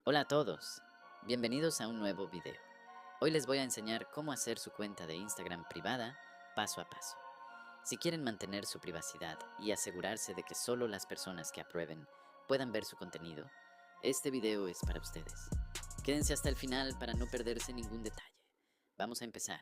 Hola a todos, bienvenidos a un nuevo video. Hoy les voy a enseñar cómo hacer su cuenta de Instagram privada paso a paso. Si quieren mantener su privacidad y asegurarse de que solo las personas que aprueben puedan ver su contenido, este video es para ustedes. Quédense hasta el final para no perderse ningún detalle. Vamos a empezar.